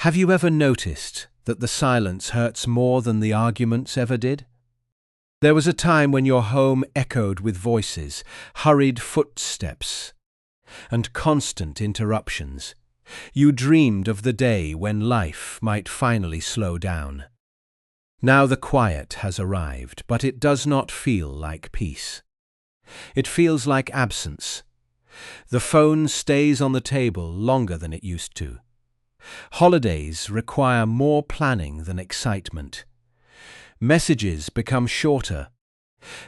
Have you ever noticed that the silence hurts more than the arguments ever did? There was a time when your home echoed with voices, hurried footsteps, and constant interruptions. You dreamed of the day when life might finally slow down. Now the quiet has arrived, but it does not feel like peace. It feels like absence. The phone stays on the table longer than it used to. Holidays require more planning than excitement. Messages become shorter.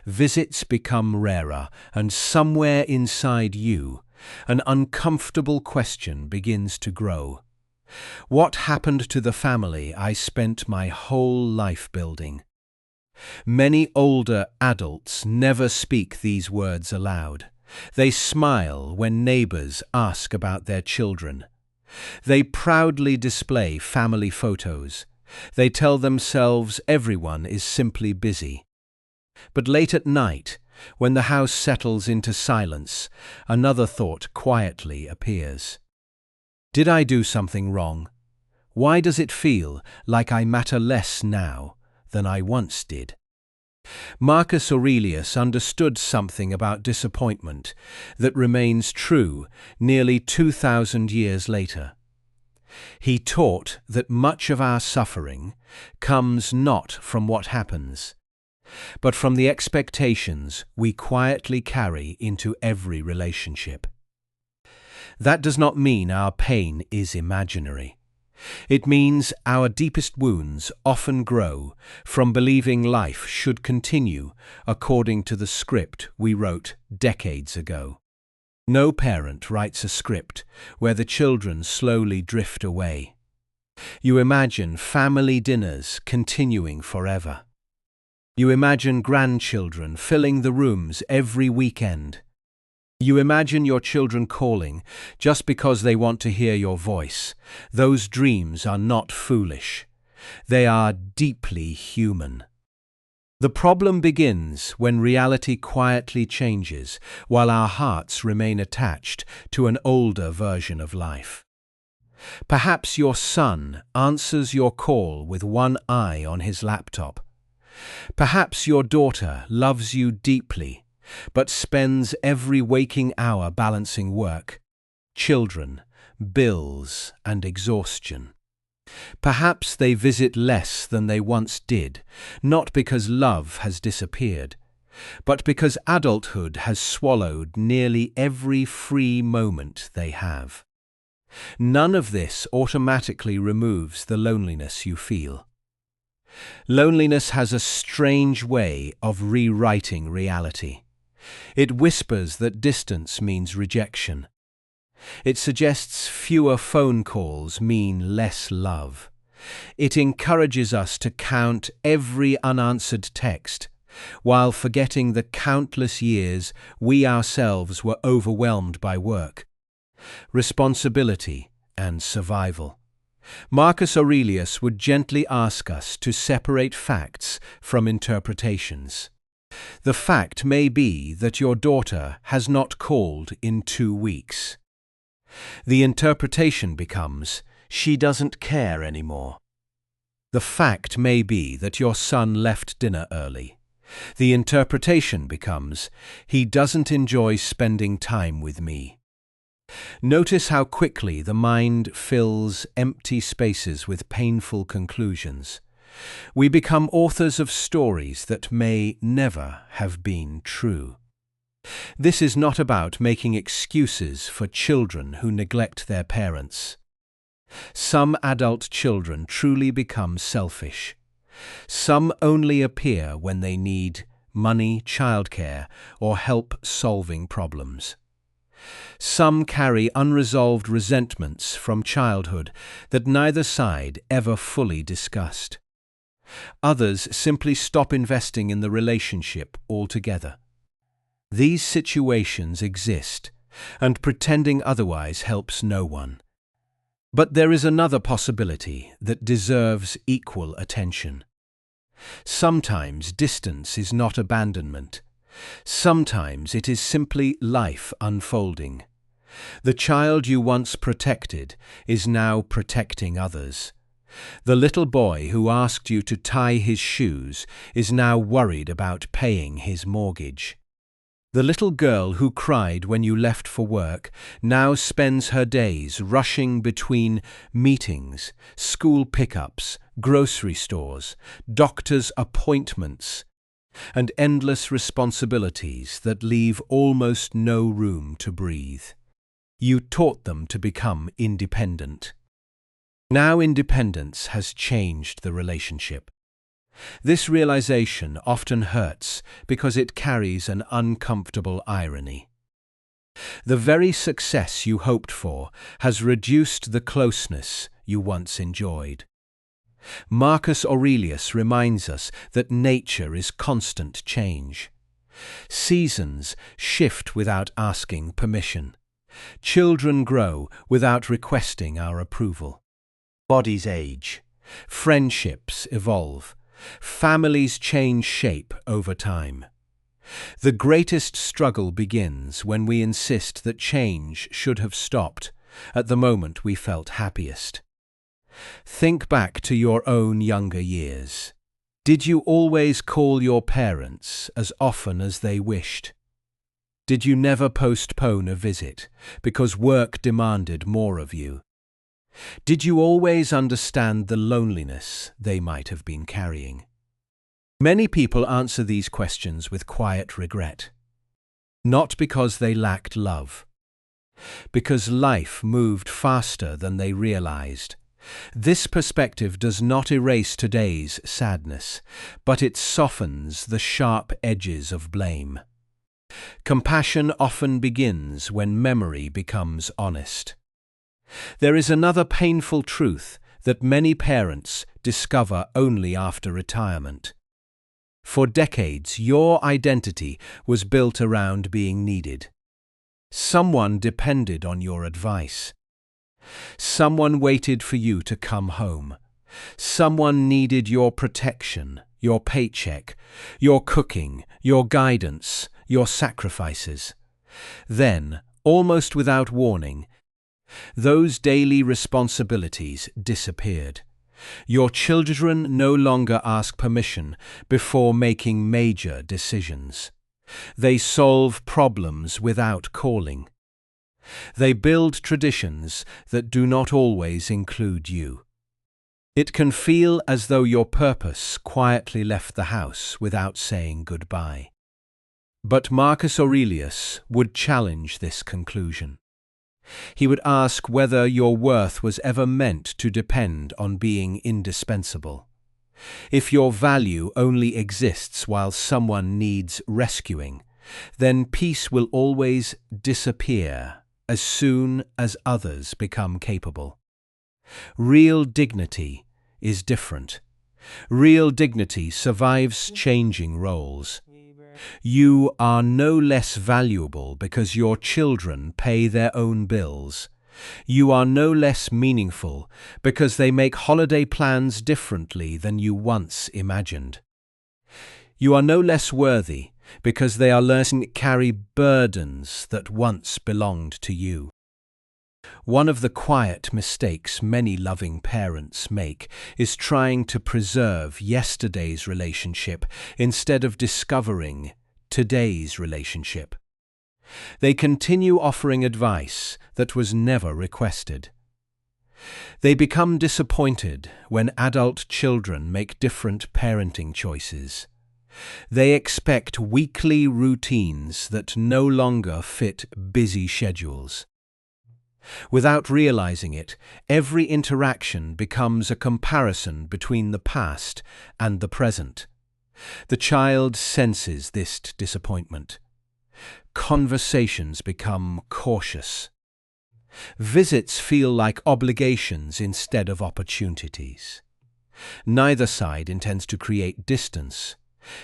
Visits become rarer, and somewhere inside you, an uncomfortable question begins to grow. What happened to the family I spent my whole life building? Many older adults never speak these words aloud. They smile when neighbors ask about their children. They proudly display family photos. They tell themselves everyone is simply busy. But late at night, when the house settles into silence, another thought quietly appears. Did I do something wrong? Why does it feel like I matter less now than I once did? Marcus Aurelius understood something about disappointment that remains true nearly 2,000 years later. He taught that much of our suffering comes not from what happens, but from the expectations we quietly carry into every relationship. That does not mean our pain is imaginary. It means our deepest wounds often grow from believing life should continue according to the script we wrote decades ago. No parent writes a script where the children slowly drift away. You imagine family dinners continuing forever. You imagine grandchildren filling the rooms every weekend. You imagine your children calling just because they want to hear your voice. Those dreams are not foolish. They are deeply human. The problem begins when reality quietly changes while our hearts remain attached to an older version of life. Perhaps your son answers your call with one eye on his laptop. Perhaps your daughter loves you deeply, but spends every waking hour balancing work, children, bills, and exhaustion. Perhaps they visit less than they once did, not because love has disappeared, but because adulthood has swallowed nearly every free moment they have. None of this automatically removes the loneliness you feel. Loneliness has a strange way of rewriting reality. It whispers that distance means rejection. It suggests fewer phone calls mean less love. It encourages us to count every unanswered text, while forgetting the countless years we ourselves were overwhelmed by work, responsibility, and survival. Marcus Aurelius would gently ask us to separate facts from interpretations. The fact may be that your daughter has not called in 2 weeks. The interpretation becomes, she doesn't care anymore. The fact may be that your son left dinner early. The interpretation becomes, he doesn't enjoy spending time with me. Notice how quickly the mind fills empty spaces with painful conclusions. We become authors of stories that may never have been true. This is not about making excuses for children who neglect their parents. Some adult children truly become selfish. Some only appear when they need money, childcare, or help solving problems. Some carry unresolved resentments from childhood that neither side ever fully discussed. Others simply stop investing in the relationship altogether. These situations exist, and pretending otherwise helps no one. But there is another possibility that deserves equal attention. Sometimes distance is not abandonment. Sometimes it is simply life unfolding. The child you once protected is now protecting others. The little boy who asked you to tie his shoes is now worried about paying his mortgage. The little girl who cried when you left for work now spends her days rushing between meetings, school pickups, grocery stores, doctor's appointments, and endless responsibilities that leave almost no room to breathe. You taught them to become independent. Now independence has changed the relationship. This realization often hurts because it carries an uncomfortable irony. The very success you hoped for has reduced the closeness you once enjoyed. Marcus Aurelius reminds us that nature is constant change. Seasons shift without asking permission. Children grow without requesting our approval. Bodies age. Friendships evolve. Families change shape over time. The greatest struggle begins when we insist that change should have stopped at the moment we felt happiest. Think back to your own younger years. Did you always call your parents as often as they wished? Did you never postpone a visit because work demanded more of you? Did you always understand the loneliness they might have been carrying? Many people answer these questions with quiet regret. Not because they lacked love, because life moved faster than they realized. This perspective does not erase today's sadness, but it softens the sharp edges of blame. Compassion often begins when memory becomes honest. There is another painful truth that many parents discover only after retirement. For decades, your identity was built around being needed. Someone depended on your advice. Someone waited for you to come home. Someone needed your protection, your paycheck, your cooking, your guidance, your sacrifices. Then, almost without warning, those daily responsibilities disappeared. Your children no longer ask permission before making major decisions. They solve problems without calling. They build traditions that do not always include you. It can feel as though your purpose quietly left the house without saying goodbye. But Marcus Aurelius would challenge this conclusion. He would ask whether your worth was ever meant to depend on being indispensable. If your value only exists while someone needs rescuing, then peace will always disappear as soon as others become capable. Real dignity is different. Real dignity survives changing roles. You are no less valuable because your children pay their own bills. You are no less meaningful because they make holiday plans differently than you once imagined. You are no less worthy because they are learning to carry burdens that once belonged to you. One of the quiet mistakes many loving parents make is trying to preserve yesterday's relationship instead of discovering today's relationship. They continue offering advice that was never requested. They become disappointed when adult children make different parenting choices. They expect weekly routines that no longer fit busy schedules. Without realizing it, every interaction becomes a comparison between the past and the present. The child senses this disappointment. Conversations become cautious. Visits feel like obligations instead of opportunities. Neither side intends to create distance,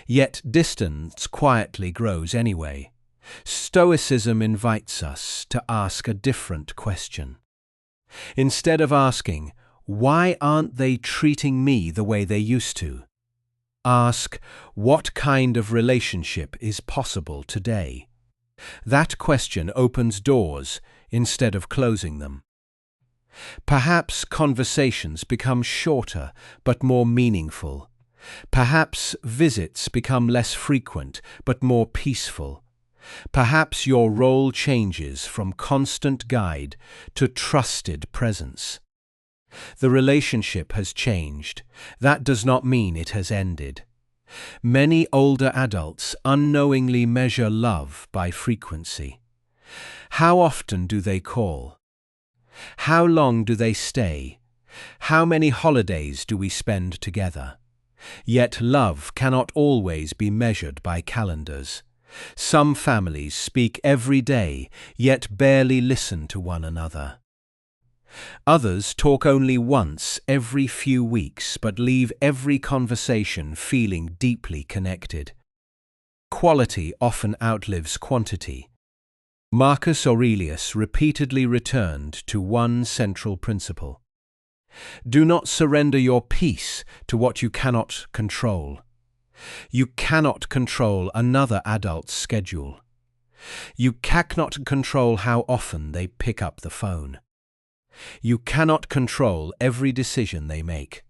yet distance quietly grows anyway. Stoicism invites us to ask a different question. Instead of asking, "Why aren't they treating me the way they used to?" ask, "What kind of relationship is possible today?" That question opens doors instead of closing them. Perhaps conversations become shorter but more meaningful. Perhaps visits become less frequent but more peaceful. Perhaps your role changes from constant guide to trusted presence. The relationship has changed. That does not mean it has ended. Many older adults unknowingly measure love by frequency. How often do they call? How long do they stay? How many holidays do we spend together? Yet love cannot always be measured by calendars. Some families speak every day, yet barely listen to one another. Others talk only once every few weeks, but leave every conversation feeling deeply connected. Quality often outlives quantity. Marcus Aurelius repeatedly returned to one central principle. Do not surrender your peace to what you cannot control. You cannot control another adult's schedule. You cannot control how often they pick up the phone. You cannot control every decision they make,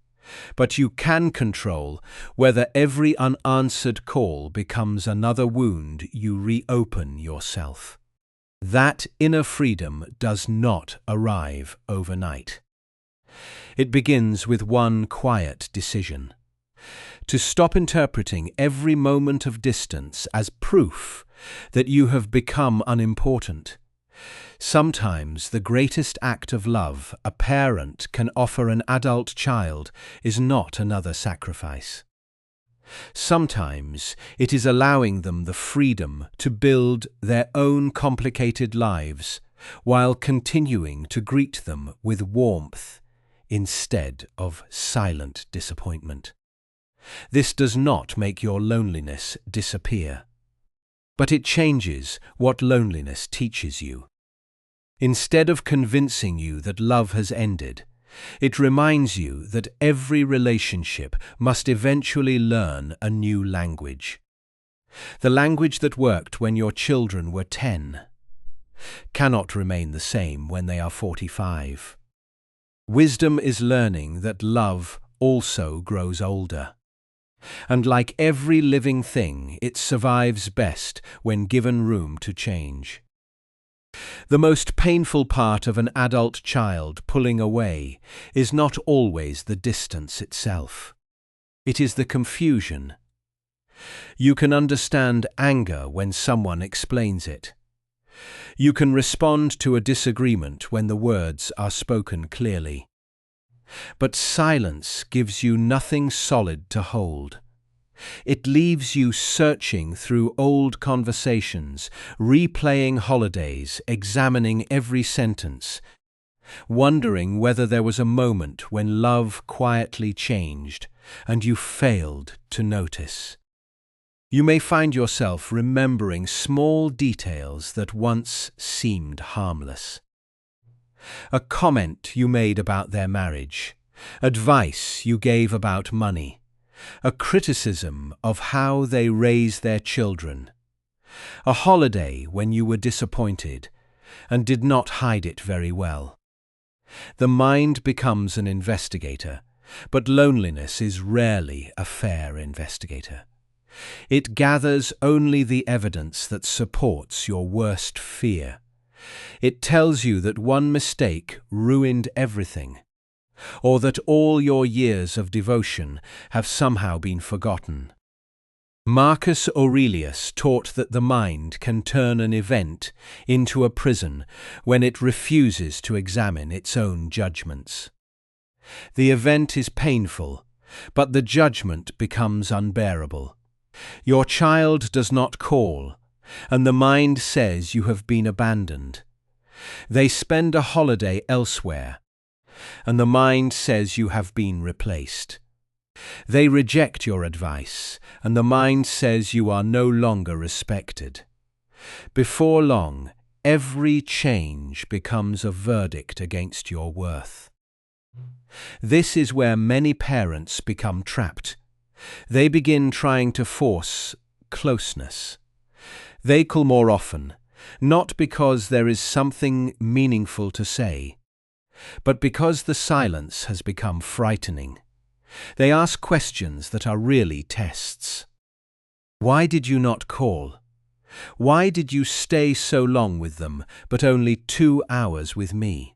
but you can control whether every unanswered call becomes another wound you reopen yourself. That inner freedom does not arrive overnight. It begins with one quiet decision: to stop interpreting every moment of distance as proof that you have become unimportant. Sometimes the greatest act of love a parent can offer an adult child is not another sacrifice. Sometimes it is allowing them the freedom to build their own complicated lives while continuing to greet them with warmth instead of silent disappointment. This does not make your loneliness disappear, but it changes what loneliness teaches you. Instead of convincing you that love has ended, it reminds you that every relationship must eventually learn a new language. The language that worked when your children were 10 cannot remain the same when they are 45. Wisdom is learning that love also grows older. And like every living thing, it survives best when given room to change. The most painful part of an adult child pulling away is not always the distance itself. It is the confusion. You can understand anger when someone explains it. You can respond to a disagreement when the words are spoken clearly. But silence gives you nothing solid to hold. It leaves you searching through old conversations, replaying holidays, examining every sentence, wondering whether there was a moment when love quietly changed and you failed to notice. You may find yourself remembering small details that once seemed harmless. A comment you made about their marriage, advice you gave about money, a criticism of how they raise their children, a holiday when you were disappointed and did not hide it very well. The mind becomes an investigator, but loneliness is rarely a fair investigator. It gathers only the evidence that supports your worst fear. It tells you that one mistake ruined everything, or that all your years of devotion have somehow been forgotten. Marcus Aurelius taught that the mind can turn an event into a prison when it refuses to examine its own judgments. The event is painful, but the judgment becomes unbearable. Your child does not call, and the mind says you have been abandoned. They spend a holiday elsewhere, and the mind says you have been replaced. They reject your advice, and the mind says you are no longer respected. Before long, every change becomes a verdict against your worth. This is where many parents become trapped. They begin trying to force closeness. They call more often, not because there is something meaningful to say, but because the silence has become frightening. They ask questions that are really tests. Why did you not call? Why did you stay so long with them, but only 2 hours with me?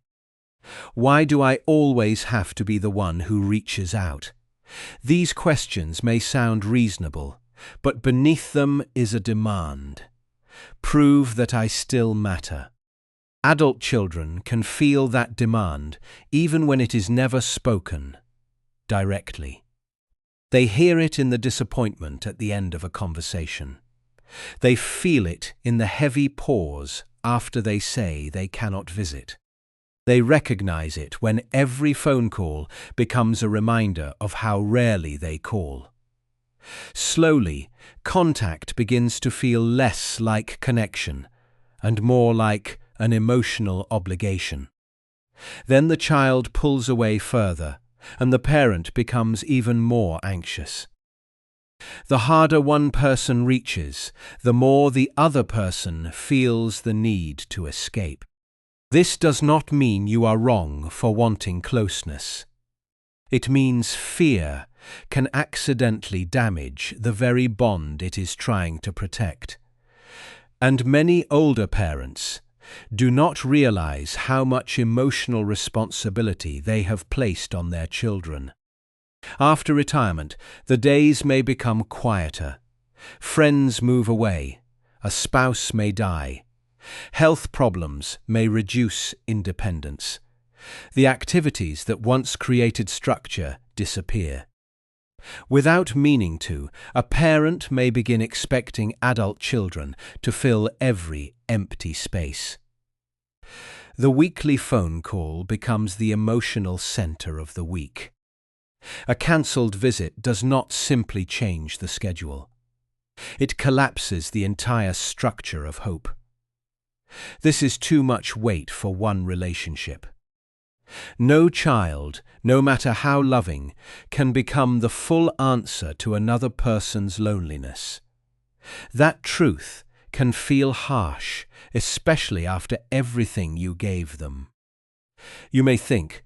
Why do I always have to be the one who reaches out? These questions may sound reasonable, but beneath them is a demand. Prove that I still matter. Adult children can feel that demand even when it is never spoken directly. They hear it in the disappointment at the end of a conversation. They feel it in the heavy pause after they say they cannot visit. They recognize it when every phone call becomes a reminder of how rarely they call. Slowly, contact begins to feel less like connection and more like an emotional obligation. Then the child pulls away further, and the parent becomes even more anxious. The harder one person reaches, the more the other person feels the need to escape. This does not mean you are wrong for wanting closeness. It means fear can accidentally damage the very bond it is trying to protect. And many older parents do not realize how much emotional responsibility they have placed on their children. After retirement, the days may become quieter. Friends move away. A spouse may die. Health problems may reduce independence. The activities that once created structure disappear. Without meaning to, a parent may begin expecting adult children to fill every empty space. The weekly phone call becomes the emotional center of the week. A cancelled visit does not simply change the schedule. It collapses the entire structure of hope. This is too much weight for one relationship. No child, no matter how loving, can become the full answer to another person's loneliness. That truth can feel harsh, especially after everything you gave them. You may think,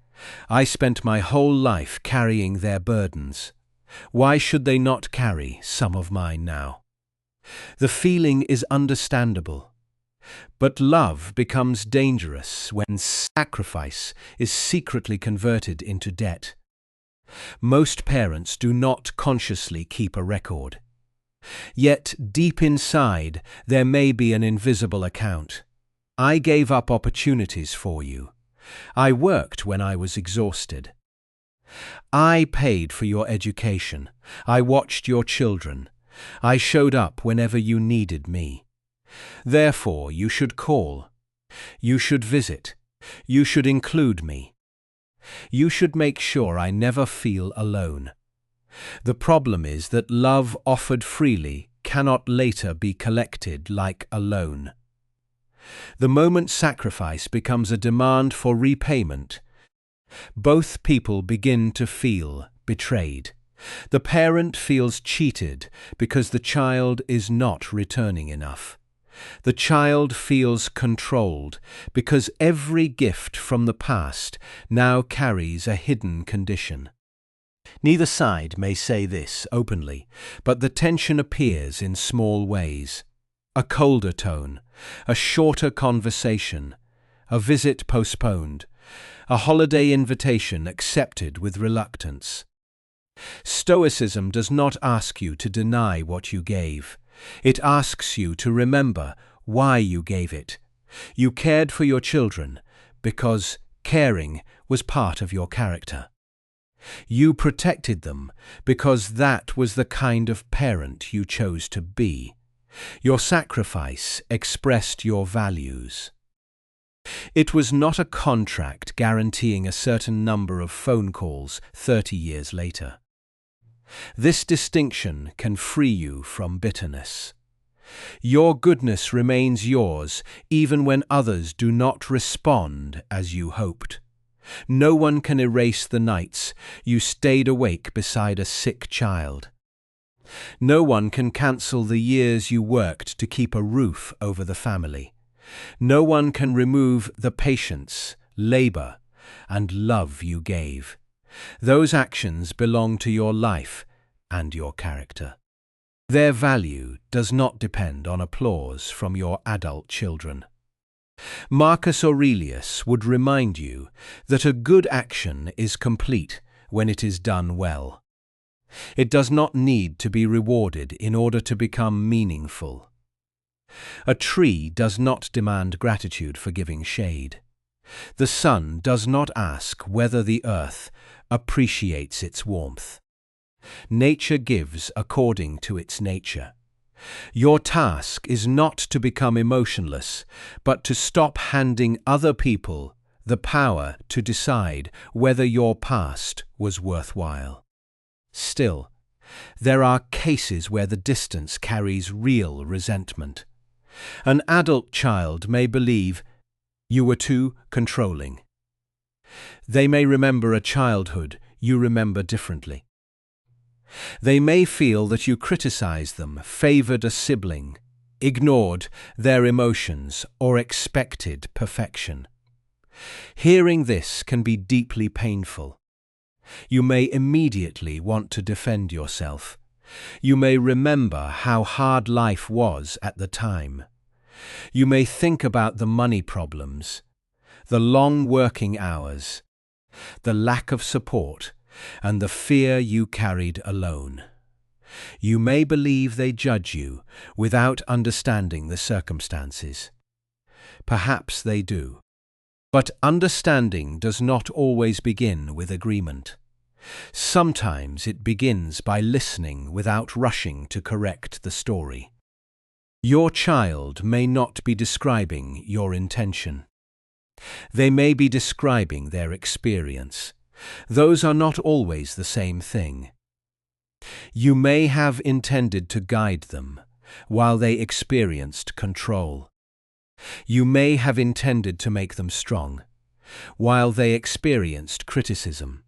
I spent my whole life carrying their burdens. Why should they not carry some of mine now? The feeling is understandable. But love becomes dangerous when sacrifice is secretly converted into debt. Most parents do not consciously keep a record. Yet deep inside there may be an invisible account. I gave up opportunities for you. I worked when I was exhausted. I paid for your education. I watched your children. I showed up whenever you needed me. Therefore, you should call. You should visit. You should include me. You should make sure I never feel alone. The problem is that love offered freely cannot later be collected like a loan. The moment sacrifice becomes a demand for repayment, both people begin to feel betrayed. The parent feels cheated because the child is not returning enough. The child feels controlled because every gift from the past now carries a hidden condition. Neither side may say this openly, but the tension appears in small ways. A colder tone, a shorter conversation, a visit postponed, a holiday invitation accepted with reluctance. Stoicism does not ask you to deny what you gave. It asks you to remember why you gave it. You cared for your children because caring was part of your character. You protected them because that was the kind of parent you chose to be. Your sacrifice expressed your values. It was not a contract guaranteeing a certain number of phone calls 30 years later. This distinction can free you from bitterness. Your goodness remains yours even when others do not respond as you hoped. No one can erase the nights you stayed awake beside a sick child. No one can cancel the years you worked to keep a roof over the family. No one can remove the patience, labor, and love you gave. Those actions belong to your life and your character. Their value does not depend on applause from your adult children. Marcus Aurelius would remind you that a good action is complete when it is done well. It does not need to be rewarded in order to become meaningful. A tree does not demand gratitude for giving shade. The sun does not ask whether the earth appreciates its warmth. Nature gives according to its nature. Your task is not to become emotionless, but to stop handing other people the power to decide whether your past was worthwhile. Still, there are cases where the distance carries real resentment. An adult child may believe you were too controlling. They may remember a childhood you remember differently. They may feel that you criticized them, favored a sibling, ignored their emotions, or expected perfection. Hearing this can be deeply painful. You may immediately want to defend yourself. You may remember how hard life was at the time. You may think about the money problems, the long working hours, the lack of support, and the fear you carried alone. You may believe they judge you without understanding the circumstances. Perhaps they do. But understanding does not always begin with agreement. Sometimes it begins by listening without rushing to correct the story. Your child may not be describing your intention. They may be describing their experience. Those are not always the same thing. You may have intended to guide them while they experienced control. You may have intended to make them strong while they experienced criticism.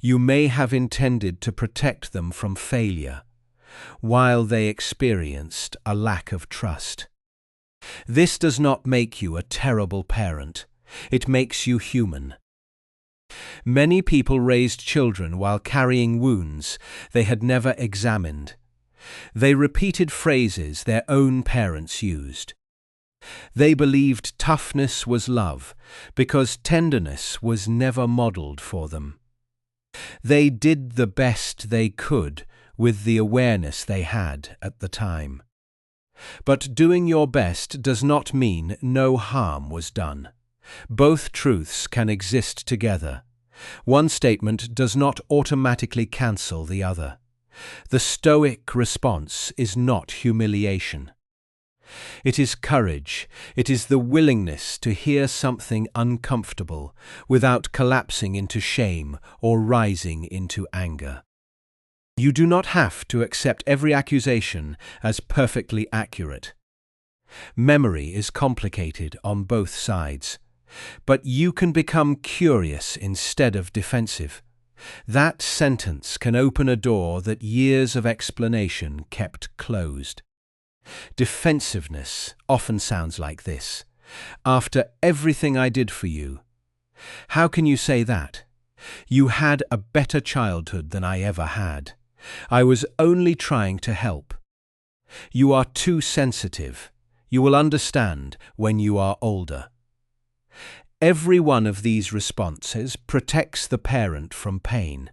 You may have intended to protect them from failure while they experienced a lack of trust. This does not make you a terrible parent. It makes you human. Many people raised children while carrying wounds they had never examined. They repeated phrases their own parents used. They believed toughness was love because tenderness was never modeled for them. They did the best they could with the awareness they had at the time. But doing your best does not mean no harm was done. Both truths can exist together. One statement does not automatically cancel the other. The Stoic response is not humiliation. It is courage. It is the willingness to hear something uncomfortable without collapsing into shame or rising into anger. You do not have to accept every accusation as perfectly accurate. Memory is complicated on both sides, but you can become curious instead of defensive. That sentence can open a door that years of explanation kept closed. Defensiveness often sounds like this: after everything I did for you. How can you say that? You had a better childhood than I ever had. I was only trying to help. You are too sensitive. You will understand when you are older. Every one of these responses protects the parent from pain,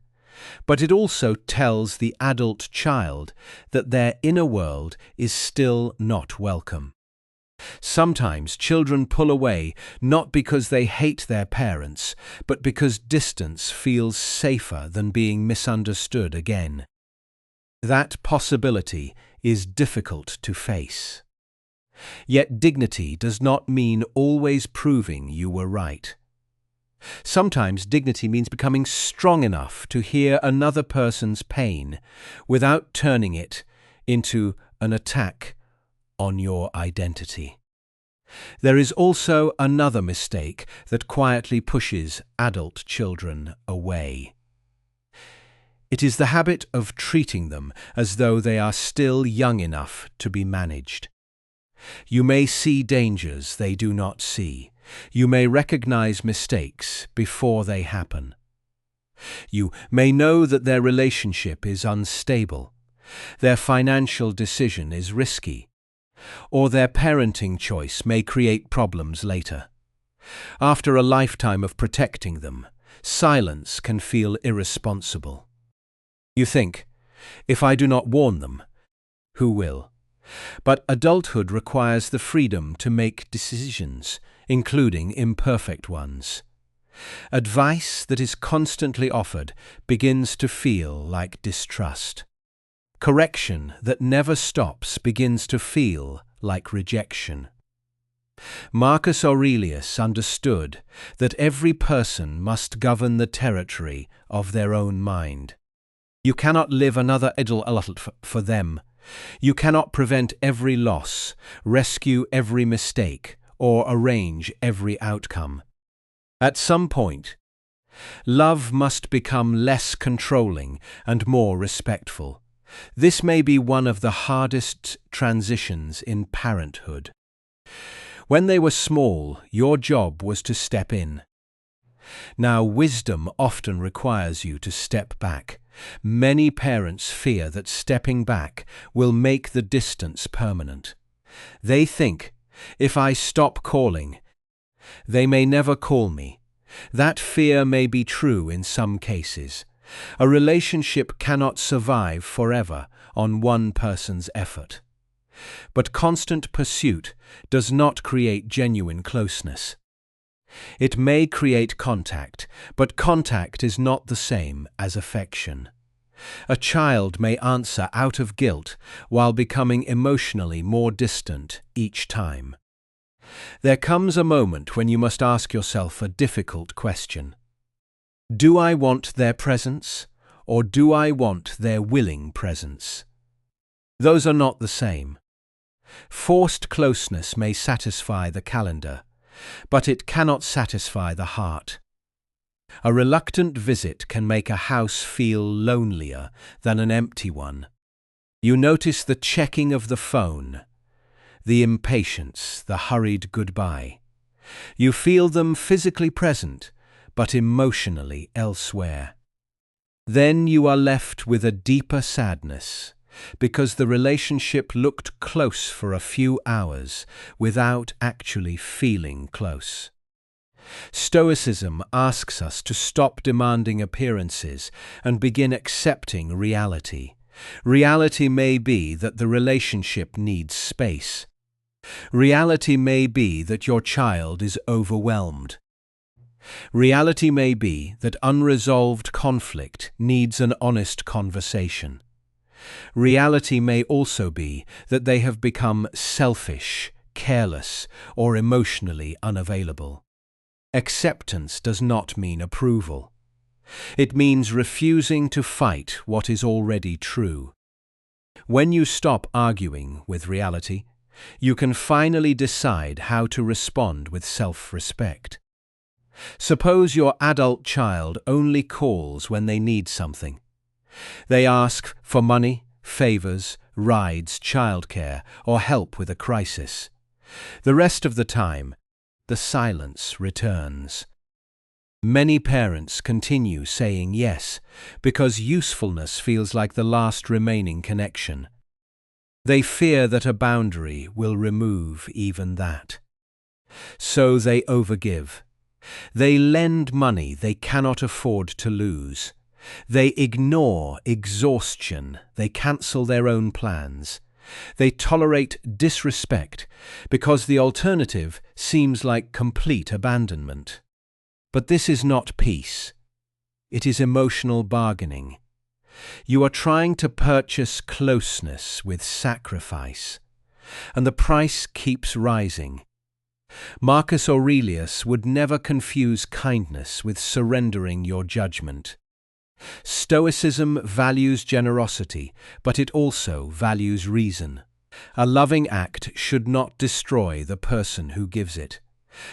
but it also tells the adult child that their inner world is still not welcome. Sometimes children pull away not because they hate their parents, but because distance feels safer than being misunderstood again. That possibility is difficult to face. Yet dignity does not mean always proving you were right. Sometimes dignity means becoming strong enough to hear another person's pain without turning it into an attack on your identity. There is also another mistake that quietly pushes adult children away. It is the habit of treating them as though they are still young enough to be managed. You may see dangers they do not see. You may recognize mistakes before they happen. You may know that their relationship is unstable, their financial decision is risky, or their parenting choice may create problems later. After a lifetime of protecting them, silence can feel irresponsible. You think, if I do not warn them, who will? But adulthood requires the freedom to make decisions, including imperfect ones. Advice that is constantly offered begins to feel like distrust. Correction that never stops begins to feel like rejection. Marcus Aurelius understood that every person must govern the territory of their own mind. You cannot live another idle life for them. You cannot prevent every loss, rescue every mistake, or arrange every outcome. At some point, love must become less controlling and more respectful. This may be one of the hardest transitions in parenthood. When they were small, your job was to step in. Now, wisdom often requires you to step back. Many parents fear that stepping back will make the distance permanent. They think, if I stop calling, they may never call me. That fear may be true in some cases. A relationship cannot survive forever on one person's effort. But constant pursuit does not create genuine closeness. It may create contact, but contact is not the same as affection. A child may answer out of guilt while becoming emotionally more distant each time. There comes a moment when you must ask yourself a difficult question. Do I want their presence, or do I want their willing presence? Those are not the same. Forced closeness may satisfy the calendar, but it cannot satisfy the heart. A reluctant visit can make a house feel lonelier than an empty one. You notice the checking of the phone, the impatience, the hurried goodbye. You feel them physically present, but emotionally elsewhere. Then you are left with a deeper sadness, because the relationship looked close for a few hours without actually feeling close. Stoicism asks us to stop demanding appearances and begin accepting reality. Reality may be that the relationship needs space. Reality may be that your child is overwhelmed. Reality may be that unresolved conflict needs an honest conversation. Reality may also be that they have become selfish, careless, or emotionally unavailable. Acceptance does not mean approval. It means refusing to fight what is already true. When you stop arguing with reality, you can finally decide how to respond with self-respect. Suppose your adult child only calls when they need something. They ask for money, favors, rides, childcare, or help with a crisis. The rest of the time, the silence returns. Many parents continue saying yes because usefulness feels like the last remaining connection. They fear that a boundary will remove even that. So they overgive. They lend money they cannot afford to lose. They ignore exhaustion. They cancel their own plans. They tolerate disrespect because the alternative seems like complete abandonment. But this is not peace. It is emotional bargaining. You are trying to purchase closeness with sacrifice, and the price keeps rising. Marcus Aurelius would never confuse kindness with surrendering your judgment. Stoicism values generosity, but it also values reason. A loving act should not destroy the person who gives it.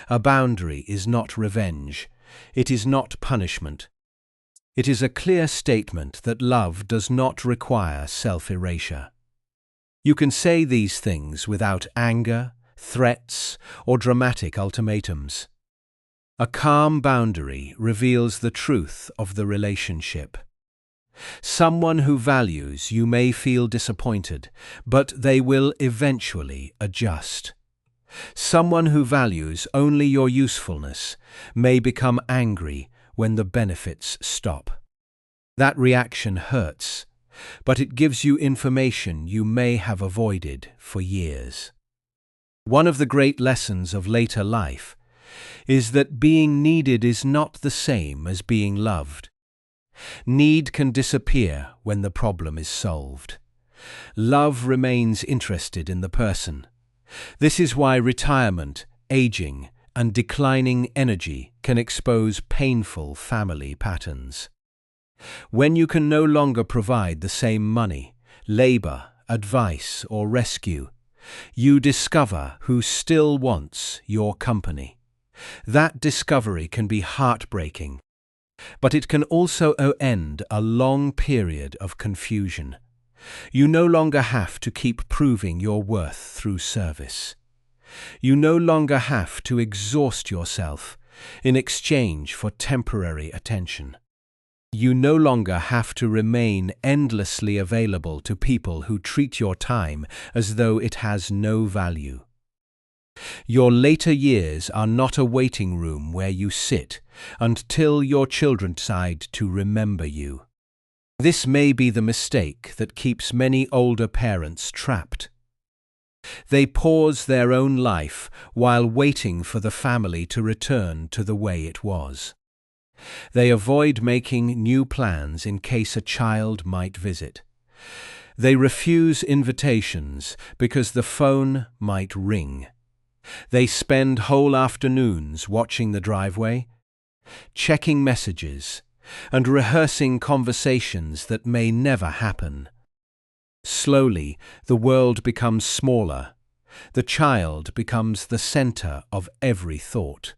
A boundary is not revenge. It is not punishment. It is a clear statement that love does not require self-erasure. You can say these things without anger, threats, or dramatic ultimatums. A calm boundary reveals the truth of the relationship. Someone who values you may feel disappointed, but they will eventually adjust. Someone who values only your usefulness may become angry when the benefits stop. That reaction hurts, but it gives you information you may have avoided for years. One of the great lessons of later life is that being needed is not the same as being loved. Need can disappear when the problem is solved. Love remains interested in the person. This is why retirement, aging, and declining energy can expose painful family patterns. When you can no longer provide the same money, labor, advice, or rescue, you discover who still wants your company. That discovery can be heartbreaking, but it can also end a long period of confusion. You no longer have to keep proving your worth through service. You no longer have to exhaust yourself in exchange for temporary attention. You no longer have to remain endlessly available to people who treat your time as though it has no value. Your later years are not a waiting room where you sit until your children decide to remember you. This may be the mistake that keeps many older parents trapped. They pause their own life while waiting for the family to return to the way it was. They avoid making new plans in case a child might visit. They refuse invitations because the phone might ring. They spend whole afternoons watching the driveway, checking messages, and rehearsing conversations that may never happen. Slowly, the world becomes smaller. The child becomes the center of every thought.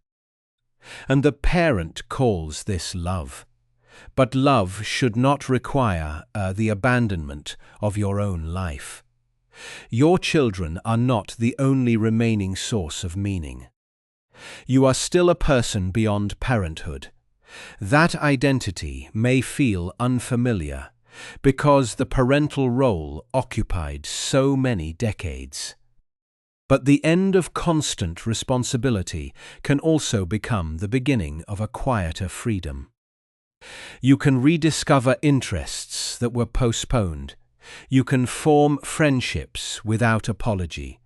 And the parent calls this love. But love should not require the abandonment of your own life. Your children are not the only remaining source of meaning. You are still a person beyond parenthood. That identity may feel unfamiliar because the parental role occupied so many decades. But the end of constant responsibility can also become the beginning of a quieter freedom. You can rediscover interests that were postponed. You can form friendships without apology.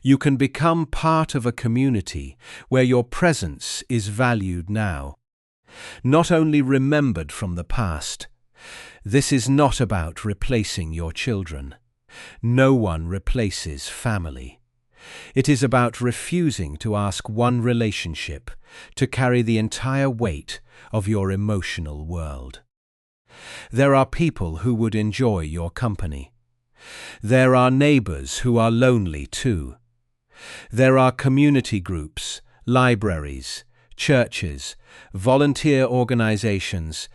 You can become part of a community where your presence is valued now, not only remembered from the past. This is not about replacing your children. No one replaces family. It is about refusing to ask one relationship to carry the entire weight of your emotional world. There are people who would enjoy your company. There are neighbors who are lonely too. There are community groups, libraries, churches, volunteer organizations,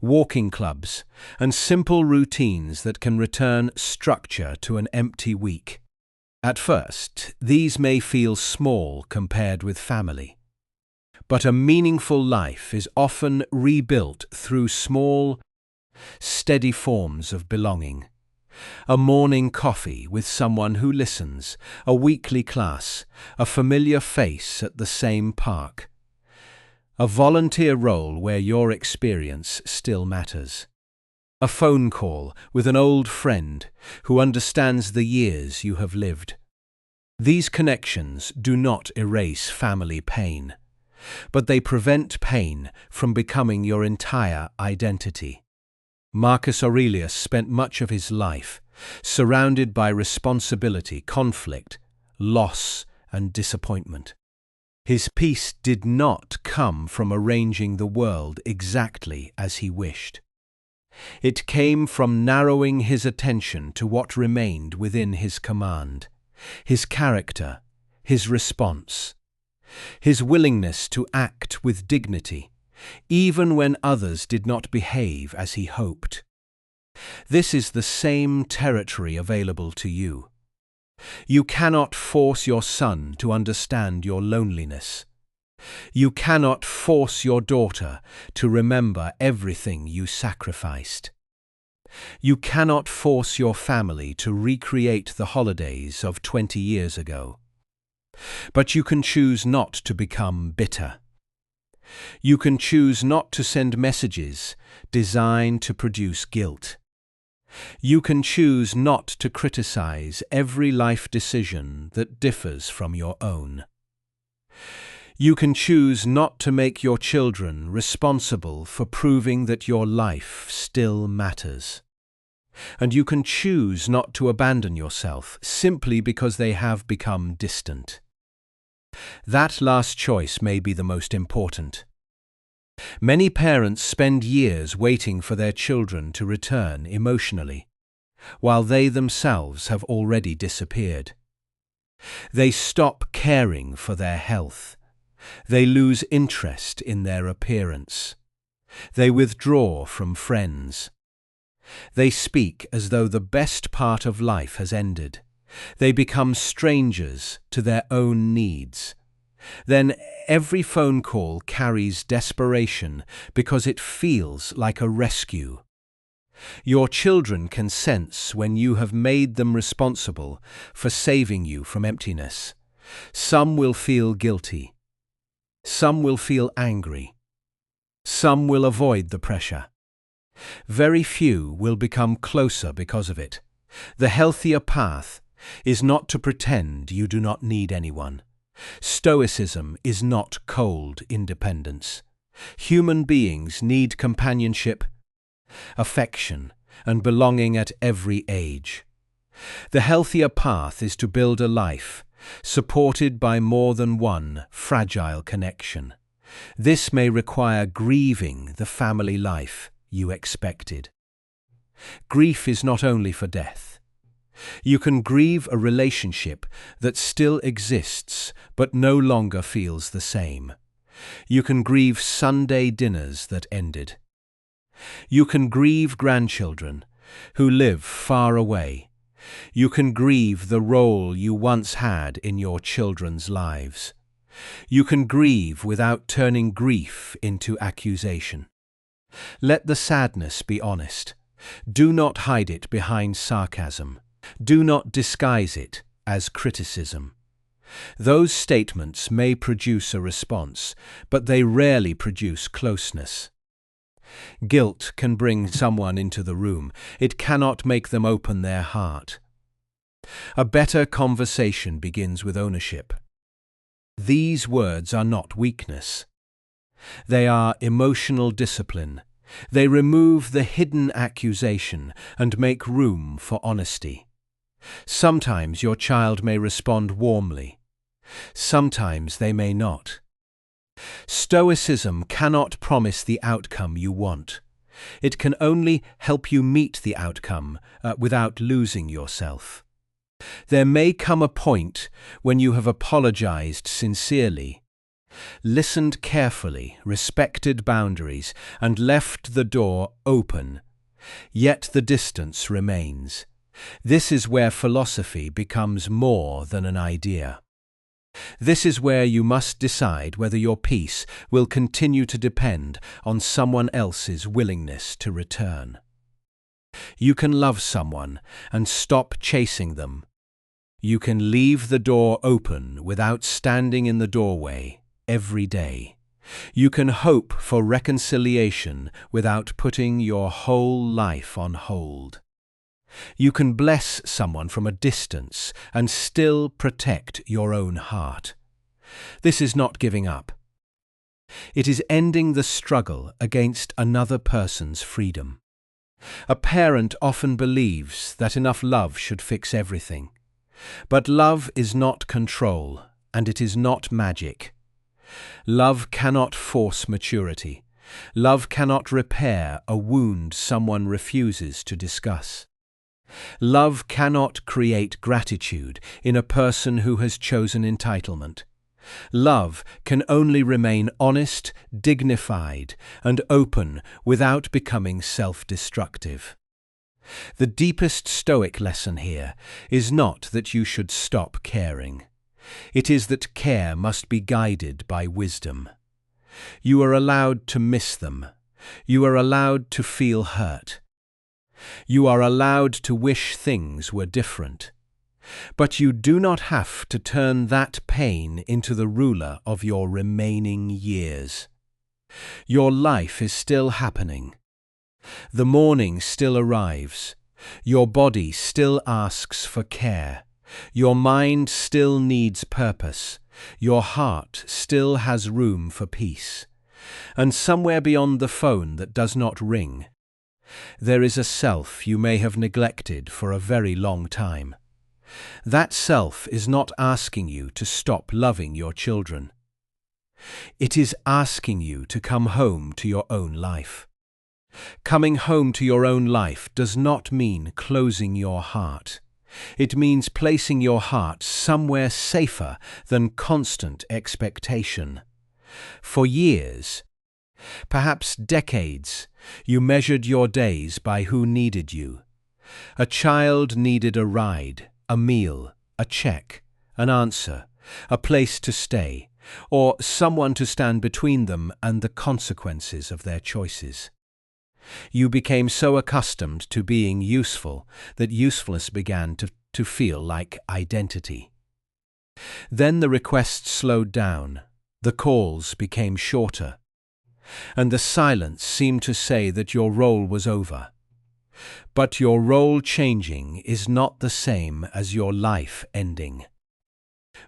walking clubs, and simple routines that can return structure to an empty week. At first, these may feel small compared with family. But a meaningful life is often rebuilt through small, steady forms of belonging. A morning coffee with someone who listens, a weekly class, a familiar face at the same park. A volunteer role where your experience still matters. A phone call with an old friend who understands the years you have lived. These connections do not erase family pain, but they prevent pain from becoming your entire identity. Marcus Aurelius spent much of his life surrounded by responsibility, conflict, loss, and disappointment. His peace did not come from arranging the world exactly as he wished. It came from narrowing his attention to what remained within his command, his character, his response, his willingness to act with dignity, even when others did not behave as he hoped. This is the same territory available to you. You cannot force your son to understand your loneliness. You cannot force your daughter to remember everything you sacrificed. You cannot force your family to recreate the holidays of 20 years ago. But you can choose not to become bitter. You can choose not to send messages designed to produce guilt. You can choose not to criticize every life decision that differs from your own. You can choose not to make your children responsible for proving that your life still matters. And you can choose not to abandon yourself simply because they have become distant. That last choice may be the most important. Many parents spend years waiting for their children to return emotionally, while they themselves have already disappeared. They stop caring for their health. They lose interest in their appearance. They withdraw from friends. They speak as though the best part of life has ended. They become strangers to their own needs. Then every phone call carries desperation because it feels like a rescue. Your children can sense when you have made them responsible for saving you from emptiness. Some will feel guilty. Some will feel angry. Some will avoid the pressure. Very few will become closer because of it. The healthier path is not to pretend you do not need anyone. Stoicism is not cold independence. Human beings need companionship, affection, and belonging at every age. The healthier path is to build a life supported by more than one fragile connection. This may require grieving the family life you expected. Grief is not only for death. You can grieve a relationship that still exists but no longer feels the same. You can grieve Sunday dinners that ended. You can grieve grandchildren who live far away. You can grieve the role you once had in your children's lives. You can grieve without turning grief into accusation. Let the sadness be honest. Do not hide it behind sarcasm. Do not disguise it as criticism. Those statements may produce a response, but they rarely produce closeness. Guilt can bring someone into the room. It cannot make them open their heart. A better conversation begins with ownership. These words are not weakness. They are emotional discipline. They remove the hidden accusation and make room for honesty. Sometimes your child may respond warmly. Sometimes they may not. Stoicism cannot promise the outcome you want. It can only help you meet the outcome without losing yourself. There may come a point when you have apologized sincerely, listened carefully, respected boundaries, and left the door open, yet the distance remains. This is where philosophy becomes more than an idea. This is where you must decide whether your peace will continue to depend on someone else's willingness to return. You can love someone and stop chasing them. You can leave the door open without standing in the doorway every day. You can hope for reconciliation without putting your whole life on hold. You can bless someone from a distance and still protect your own heart. This is not giving up. It is ending the struggle against another person's freedom. A parent often believes that enough love should fix everything. But love is not control, and it is not magic. Love cannot force maturity. Love cannot repair a wound someone refuses to discuss. Love cannot create gratitude in a person who has chosen entitlement. Love can only remain honest, dignified, and open without becoming self-destructive. The deepest Stoic lesson here is not that you should stop caring. It is that care must be guided by wisdom. You are allowed to miss them. You are allowed to feel hurt. You are allowed to wish things were different. But you do not have to turn that pain into the ruler of your remaining years. Your life is still happening. The morning still arrives. Your body still asks for care. Your mind still needs purpose. Your heart still has room for peace. And somewhere beyond the phone that does not ring, there is a self you may have neglected for a very long time. That self is not asking you to stop loving your children. It is asking you to come home to your own life. Coming home to your own life does not mean closing your heart. It means placing your heart somewhere safer than constant expectation. For years, perhaps decades, you measured your days by who needed you. A child needed a ride, a meal, a check, an answer, a place to stay, or someone to stand between them and the consequences of their choices. You became so accustomed to being useful that usefulness began to feel like identity. Then the requests slowed down, the calls became shorter, and the silence seemed to say that your role was over. But your role changing is not the same as your life ending.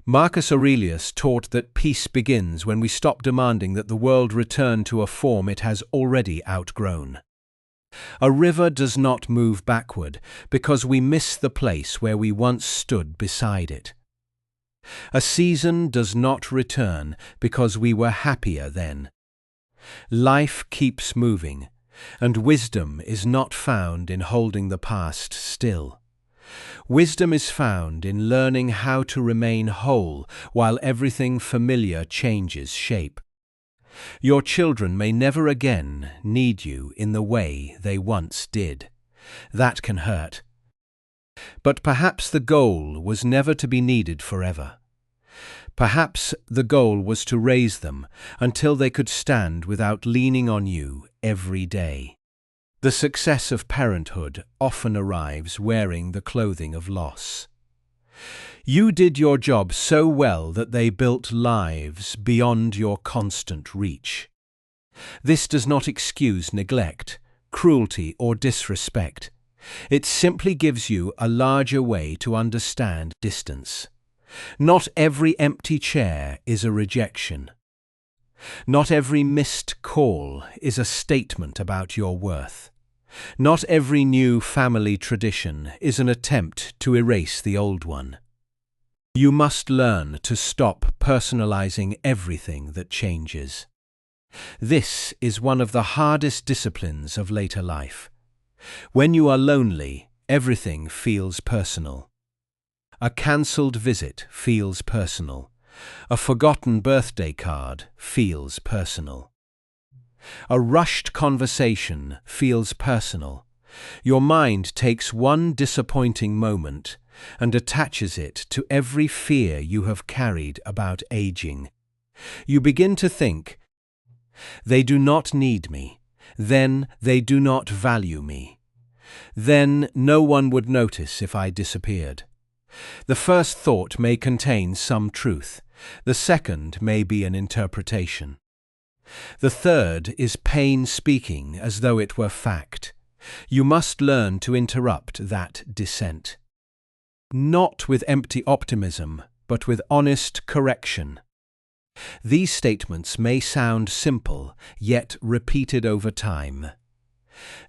Marcus Aurelius taught that peace begins when we stop demanding that the world return to a form it has already outgrown. A river does not move backward because we miss the place where we once stood beside it. A season does not return because we were happier then. Life keeps moving, and wisdom is not found in holding the past still. Wisdom is found in learning how to remain whole while everything familiar changes shape. Your children may never again need you in the way they once did. That can hurt. But perhaps the goal was never to be needed forever. Perhaps the goal was to raise them until they could stand without leaning on you every day. The success of parenthood often arrives wearing the clothing of loss. You did your job so well that they built lives beyond your constant reach. This does not excuse neglect, cruelty, or disrespect. It simply gives you a larger way to understand distance. Not every empty chair is a rejection. Not every missed call is a statement about your worth. Not every new family tradition is an attempt to erase the old one. You must learn to stop personalizing everything that changes. This is one of the hardest disciplines of later life. When you are lonely, everything feels personal. A cancelled visit feels personal. A forgotten birthday card feels personal. A rushed conversation feels personal. Your mind takes one disappointing moment and attaches it to every fear you have carried about aging. You begin to think, they do not need me, then they do not value me. Then no one would notice if I disappeared. The first thought may contain some truth. The second may be an interpretation. The third is pain speaking as though it were fact. You must learn to interrupt that dissent. Not with empty optimism, but with honest correction. These statements may sound simple, yet repeated over time.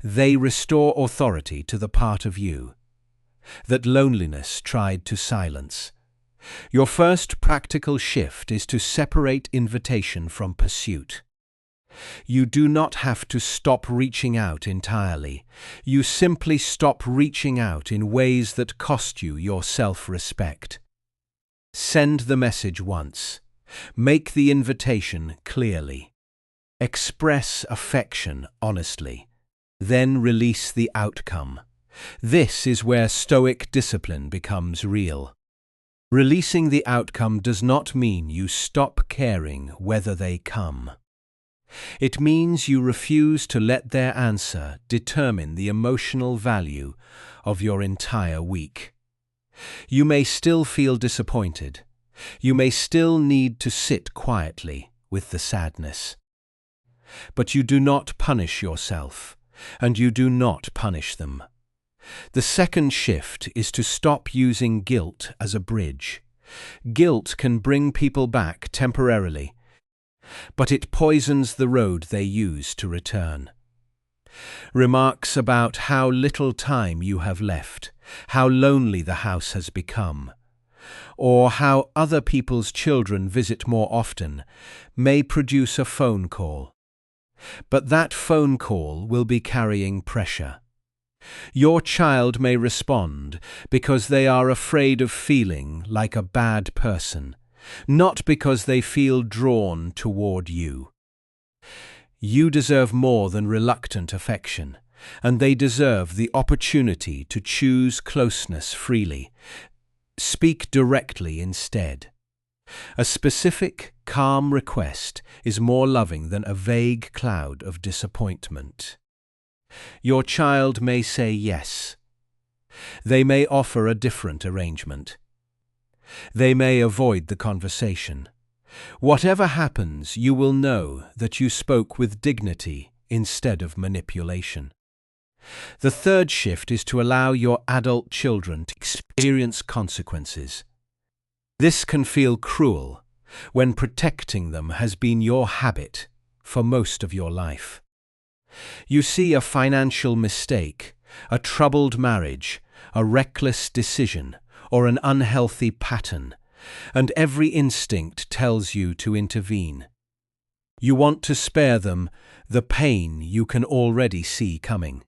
They restore authority to the part of you that loneliness tried to silence. Your first practical shift is to separate invitation from pursuit. You do not have to stop reaching out entirely. You simply stop reaching out in ways that cost you your self-respect. Send the message once. Make the invitation clearly. Express affection honestly. Then release the outcome. This is where Stoic discipline becomes real. Releasing the outcome does not mean you stop caring whether they come. It means you refuse to let their answer determine the emotional value of your entire week. You may still feel disappointed. You may still need to sit quietly with the sadness. But you do not punish yourself, and you do not punish them. The second shift is to stop using guilt as a bridge. Guilt can bring people back temporarily, but it poisons the road they use to return. Remarks about how little time you have left, how lonely the house has become, or how other people's children visit more often may produce a phone call. But that phone call will be carrying pressure. Your child may respond because they are afraid of feeling like a bad person, not because they feel drawn toward you. You deserve more than reluctant affection, and they deserve the opportunity to choose closeness freely. Speak directly instead. A specific, calm request is more loving than a vague cloud of disappointment. Your child may say yes. They may offer a different arrangement. They may avoid the conversation. Whatever happens, you will know that you spoke with dignity instead of manipulation. The third shift is to allow your adult children to experience consequences. This can feel cruel when protecting them has been your habit for most of your life. You see a financial mistake, a troubled marriage, a reckless decision, or an unhealthy pattern, and every instinct tells you to intervene. You want to spare them the pain you can already see coming.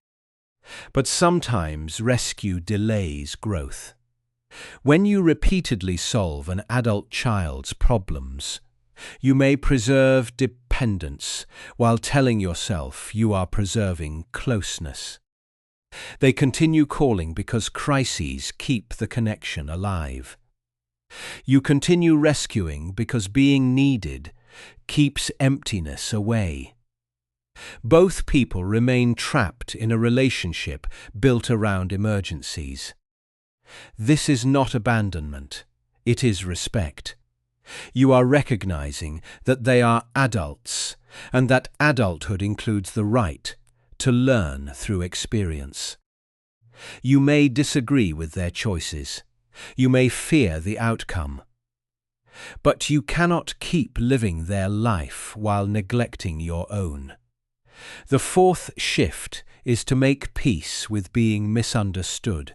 But sometimes rescue delays growth. When you repeatedly solve an adult child's problems, you may preserve dependence while telling yourself you are preserving closeness. They continue calling because crises keep the connection alive. You continue rescuing because being needed keeps emptiness away. Both people remain trapped in a relationship built around emergencies. This is not abandonment, it is respect. You are recognizing that they are adults and that adulthood includes the right to learn through experience. You may disagree with their choices. You may fear the outcome. But you cannot keep living their life while neglecting your own. The fourth shift is to make peace with being misunderstood.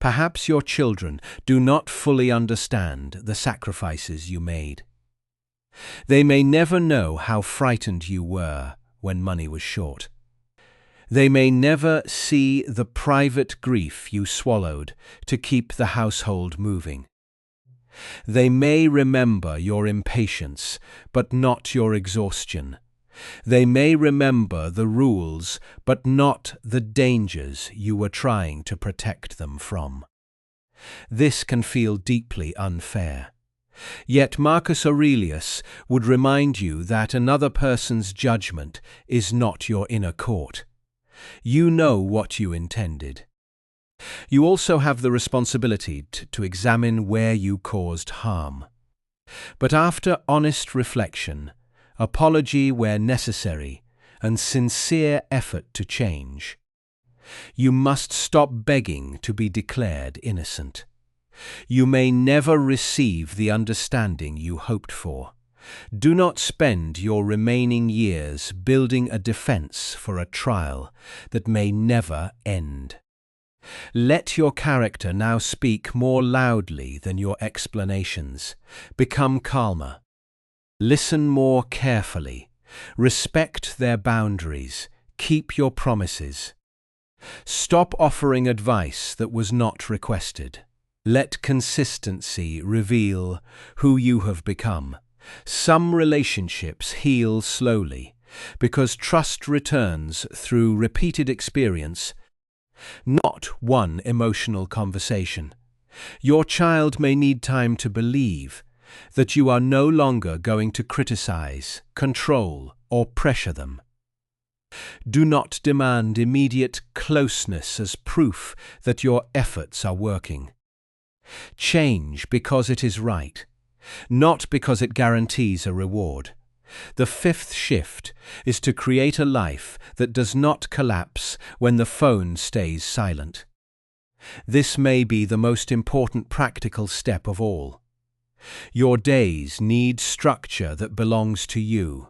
Perhaps your children do not fully understand the sacrifices you made. They may never know how frightened you were when money was short. They may never see the private grief you swallowed to keep the household moving. They may remember your impatience, but not your exhaustion. They may remember the rules, but not the dangers you were trying to protect them from. This can feel deeply unfair. Yet Marcus Aurelius would remind you that another person's judgment is not your inner court. You know what you intended. You also have the responsibility to examine where you caused harm. But after honest reflection, apology where necessary, and sincere effort to change, you must stop begging to be declared innocent. You may never receive the understanding you hoped for. Do not spend your remaining years building a defense for a trial that may never end. Let your character now speak more loudly than your explanations. Become calmer. Listen more carefully. Respect their boundaries. Keep your promises. Stop offering advice that was not requested. Let consistency reveal who you have become. Some relationships heal slowly because trust returns through repeated experience, not one emotional conversation. Your child may need time to believe that you are no longer going to criticize, control, or pressure them. Do not demand immediate closeness as proof that your efforts are working. Change because it is right, not because it guarantees a reward. The fifth shift is to create a life that does not collapse when the phone stays silent. This may be the most important practical step of all. Your days need structure that belongs to you,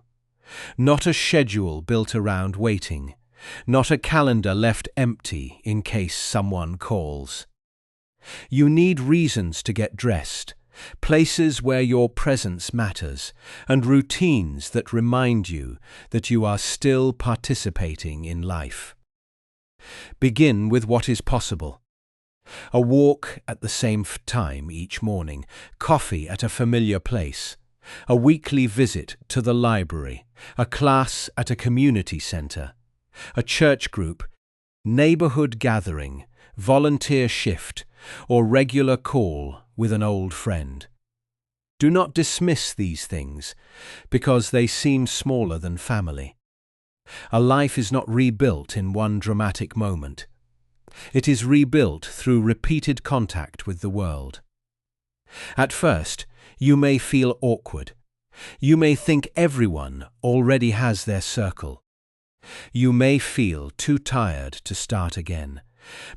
not a schedule built around waiting, not a calendar left empty in case someone calls. You need reasons to get dressed, places where your presence matters, and routines that remind you that you are still participating in life. Begin with what is possible. A walk at the same time each morning, coffee at a familiar place, a weekly visit to the library, a class at a community center, a church group, neighborhood gathering, volunteer shift, or regular call with an old friend. Do not dismiss these things because they seem smaller than family. A life is not rebuilt in one dramatic moment. It is rebuilt through repeated contact with the world. At first, you may feel awkward. You may think everyone already has their circle. You may feel too tired to start again.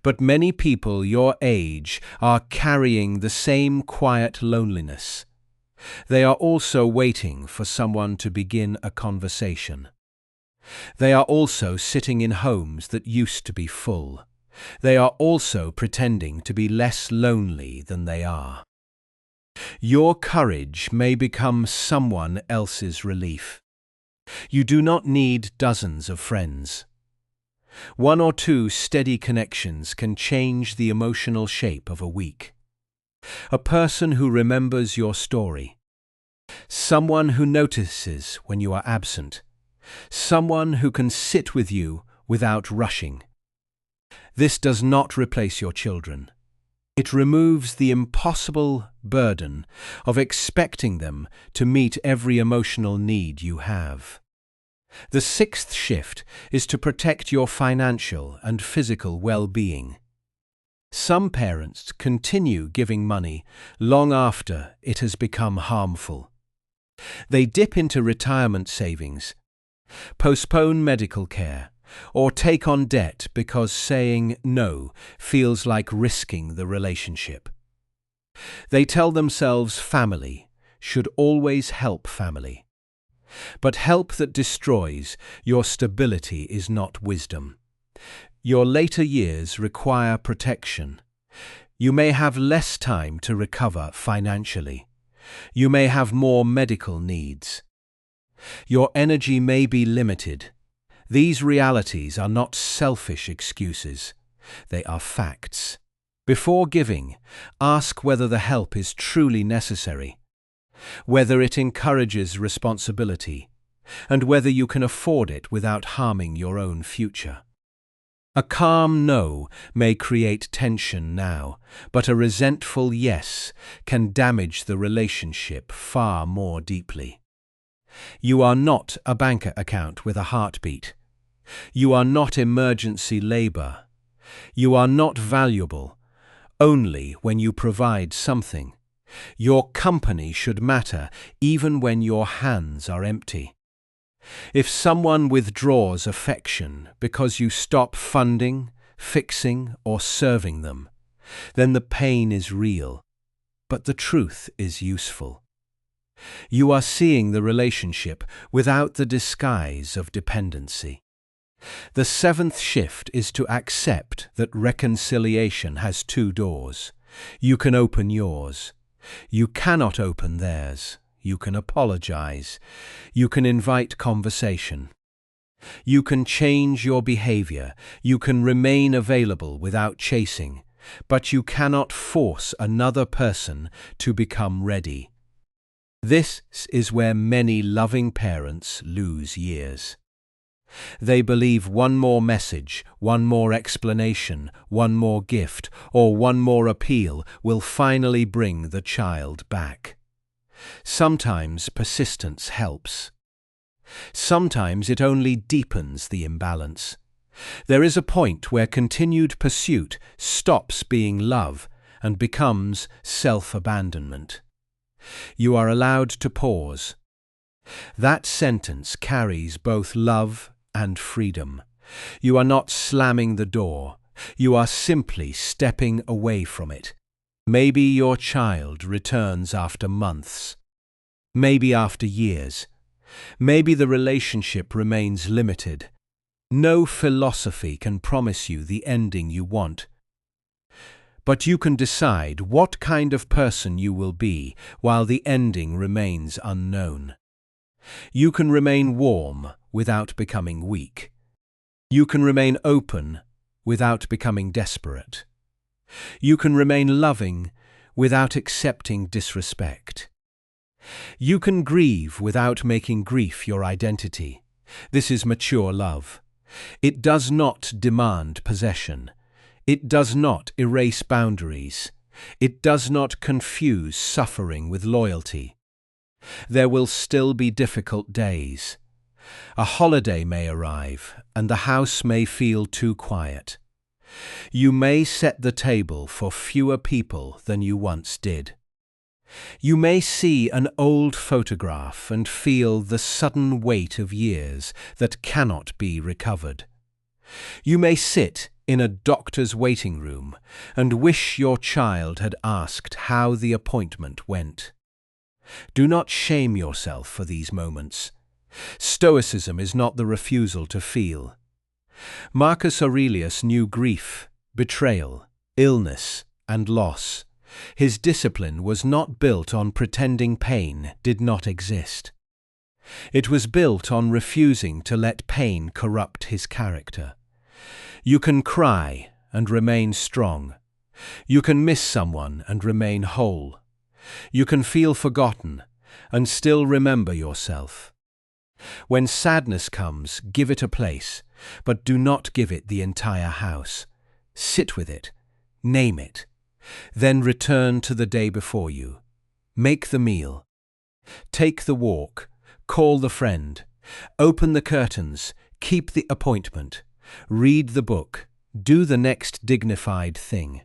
But many people your age are carrying the same quiet loneliness. They are also waiting for someone to begin a conversation. They are also sitting in homes that used to be full. They are also pretending to be less lonely than they are. Your courage may become someone else's relief. You do not need dozens of friends. One or two steady connections can change the emotional shape of a week. A person who remembers your story. Someone who notices when you are absent. Someone who can sit with you without rushing. This does not replace your children. It removes the impossible burden of expecting them to meet every emotional need you have. The sixth shift is to protect your financial and physical well-being. Some parents continue giving money long after it has become harmful. They dip into retirement savings, postpone medical care, or take on debt because saying no feels like risking the relationship. They tell themselves family should always help family. But help that destroys your stability is not wisdom. Your later years require protection. You may have less time to recover financially. You may have more medical needs. Your energy may be limited. These realities are not selfish excuses. They are facts. Before giving, ask whether the help is truly necessary, whether it encourages responsibility, and whether you can afford it without harming your own future. A calm no may create tension now, but a resentful yes can damage the relationship far more deeply. You are not a bank account with a heartbeat. You are not emergency labor. You are not valuable only when you provide something. Your company should matter even when your hands are empty. If someone withdraws affection because you stop funding, fixing, or serving them, then the pain is real, but the truth is useful. You are seeing the relationship without the disguise of dependency. The seventh shift is to accept that reconciliation has two doors. You can open yours. You cannot open theirs. You can apologize. You can invite conversation. You can change your behavior. You can remain available without chasing, but you cannot force another person to become ready. This is where many loving parents lose years. They believe one more message, one more explanation, one more gift, or one more appeal will finally bring the child back. Sometimes persistence helps. Sometimes it only deepens the imbalance. There is a point where continued pursuit stops being love and becomes self-abandonment. You are allowed to pause. That sentence carries both love and freedom. You are not slamming the door. You are simply stepping away from it. Maybe your child returns after months. Maybe after years. Maybe the relationship remains limited. No philosophy can promise you the ending you want. But you can decide what kind of person you will be while the ending remains unknown. You can remain warm without becoming weak. You can remain open without becoming desperate. You can remain loving without accepting disrespect. You can grieve without making grief your identity. This is mature love. It does not demand possession. It does not erase boundaries. It does not confuse suffering with loyalty. There will still be difficult days. A holiday may arrive, and the house may feel too quiet. You may set the table for fewer people than you once did. You may see an old photograph and feel the sudden weight of years that cannot be recovered. You may sit in a doctor's waiting room and wish your child had asked how the appointment went. Do not shame yourself for these moments. Stoicism is not the refusal to feel. Marcus Aurelius knew grief, betrayal, illness, and loss. His discipline was not built on pretending pain did not exist. It was built on refusing to let pain corrupt his character. You can cry and remain strong. You can miss someone and remain whole. You can feel forgotten and still remember yourself. When sadness comes, give it a place, but do not give it the entire house. Sit with it, name it, then return to the day before you. Make the meal. Take the walk, call the friend, open the curtains, keep the appointment, read the book, do the next dignified thing.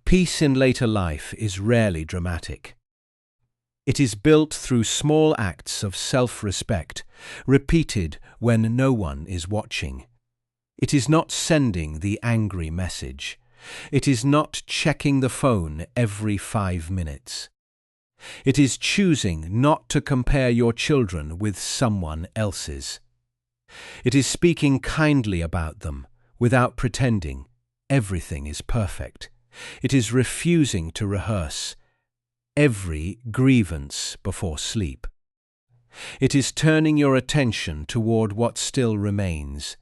Peace in later life is rarely dramatic. It is built through small acts of self-respect, repeated when no one is watching. It is not sending the angry message. It is not checking the phone every 5 minutes. It is choosing not to compare your children with someone else's. It is speaking kindly about them without pretending everything is perfect. It is refusing to rehearse every grievance before sleep. It is turning your attention toward what still remains,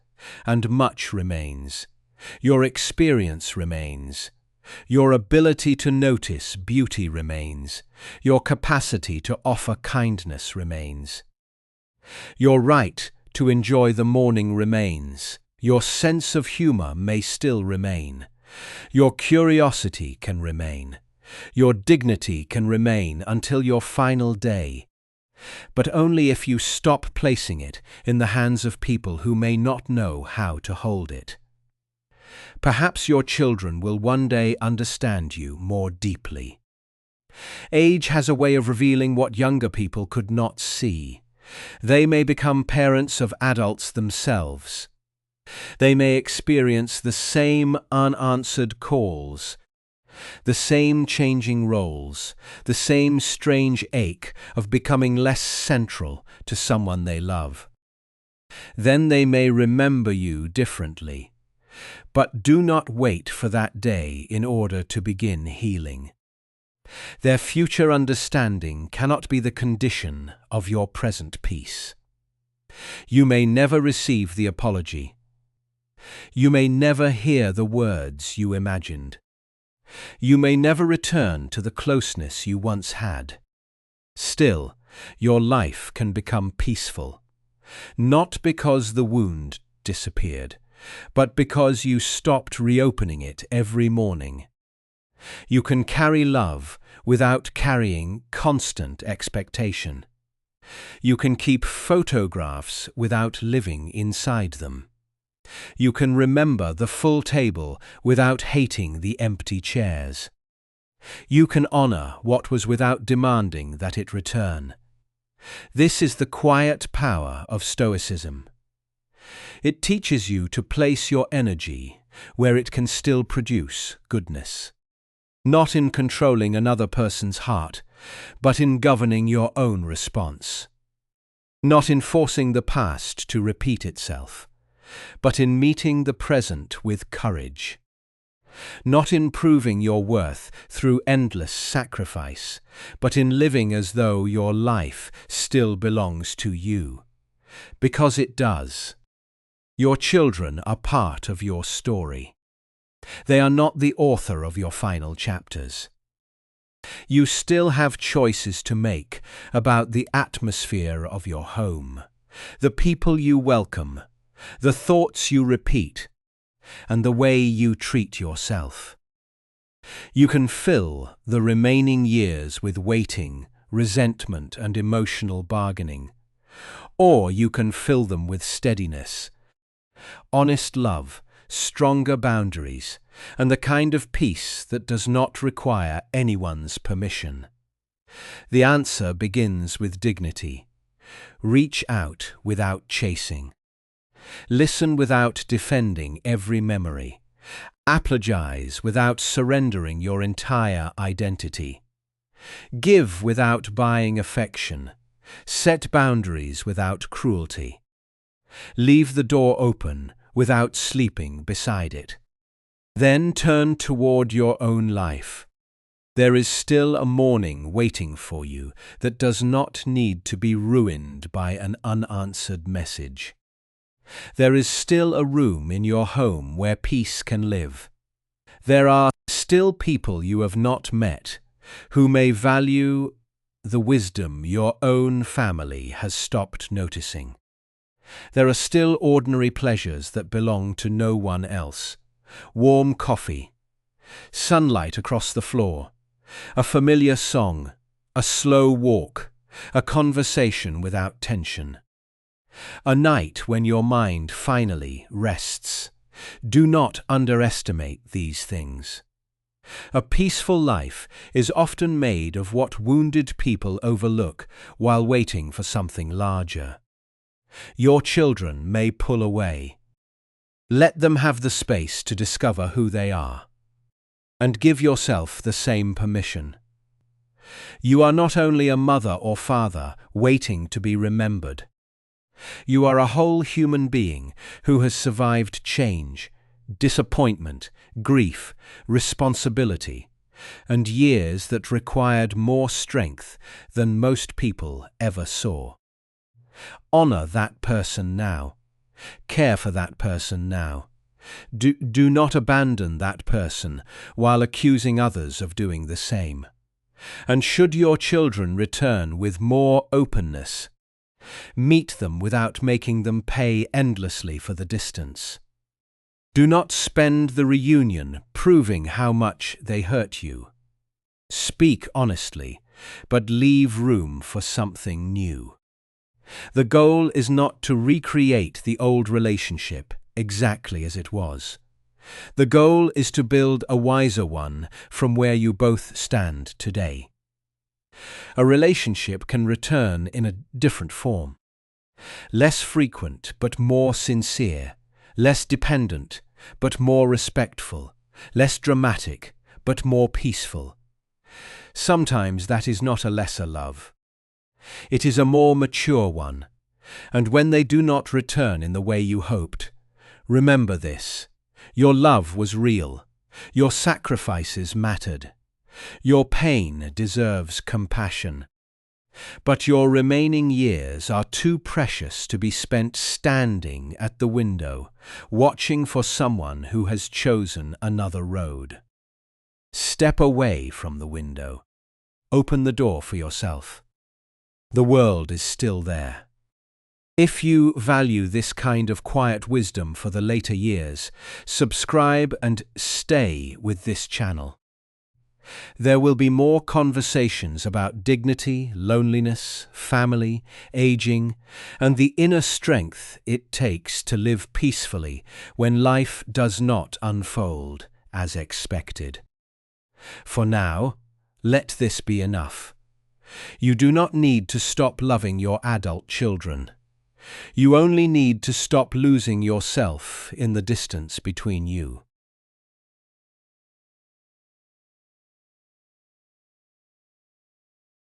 and much remains. Your experience remains. Your ability to notice beauty remains. Your capacity to offer kindness remains. Your right to enjoy the morning remains. Your sense of humor may still remain. Your curiosity can remain. Your dignity can remain until your final day. But only if you stop placing it in the hands of people who may not know how to hold it. Perhaps your children will one day understand you more deeply. Age has a way of revealing what younger people could not see. They may become parents of adults themselves. They may experience the same unanswered calls, the same changing roles, the same strange ache of becoming less central to someone they love. Then they may remember you differently. But do not wait for that day in order to begin healing. Their future understanding cannot be the condition of your present peace. You may never receive the apology. You may never hear the words you imagined. You may never return to the closeness you once had. Still, your life can become peaceful, not because the wound disappeared, but because you stopped reopening it every morning. You can carry love without carrying constant expectation. You can keep photographs without living inside them. You can remember the full table without hating the empty chairs. You can honor what was without demanding that it return. This is the quiet power of Stoicism. It teaches you to place your energy where it can still produce goodness. Not in controlling another person's heart, but in governing your own response. Not in forcing the past to repeat itself, but in meeting the present with courage. Not in proving your worth through endless sacrifice, but in living as though your life still belongs to you. Because it does. Your children are part of your story. They are not the author of your final chapters. You still have choices to make about the atmosphere of your home, the people you welcome, the thoughts you repeat, and the way you treat yourself. You can fill the remaining years with waiting, resentment, and emotional bargaining, or you can fill them with steadiness, honest love, stronger boundaries, and the kind of peace that does not require anyone's permission. The answer begins with dignity. Reach out without chasing. Listen without defending every memory. Apologize without surrendering your entire identity. Give without buying affection. Set boundaries without cruelty. Leave the door open without sleeping beside it. Then turn toward your own life. There is still a morning waiting for you that does not need to be ruined by an unanswered message. There is still a room in your home where peace can live. There are still people you have not met who may value the wisdom your own family has stopped noticing. There are still ordinary pleasures that belong to no one else. Warm coffee, sunlight across the floor, a familiar song, a slow walk, a conversation without tension. A night when your mind finally rests. Do not underestimate these things. A peaceful life is often made of what wounded people overlook while waiting for something larger. Your children may pull away. Let them have the space to discover who they are. And give yourself the same permission. You are not only a mother or father waiting to be remembered. You are a whole human being who has survived change, disappointment, grief, responsibility, and years that required more strength than most people ever saw. Honor that person now. Care for that person now. Do not abandon that person while accusing others of doing the same. And should your children return with more openness, meet them without making them pay endlessly for the distance. Do not spend the reunion proving how much they hurt you. Speak honestly, but leave room for something new. The goal is not to recreate the old relationship exactly as it was. The goal is to build a wiser one from where you both stand today. A relationship can return in a different form. Less frequent but more sincere, less dependent but more respectful, less dramatic but more peaceful. Sometimes that is not a lesser love. It is a more mature one, and when they do not return in the way you hoped, remember this: your love was real, your sacrifices mattered, your pain deserves compassion. But your remaining years are too precious to be spent standing at the window, watching for someone who has chosen another road. Step away from the window. Open the door for yourself. The world is still there. If you value this kind of quiet wisdom for the later years, subscribe and stay with this channel. There will be more conversations about dignity, loneliness, family, aging, and the inner strength it takes to live peacefully when life does not unfold as expected. For now, let this be enough. You do not need to stop loving your adult children. You only need to stop losing yourself in the distance between you.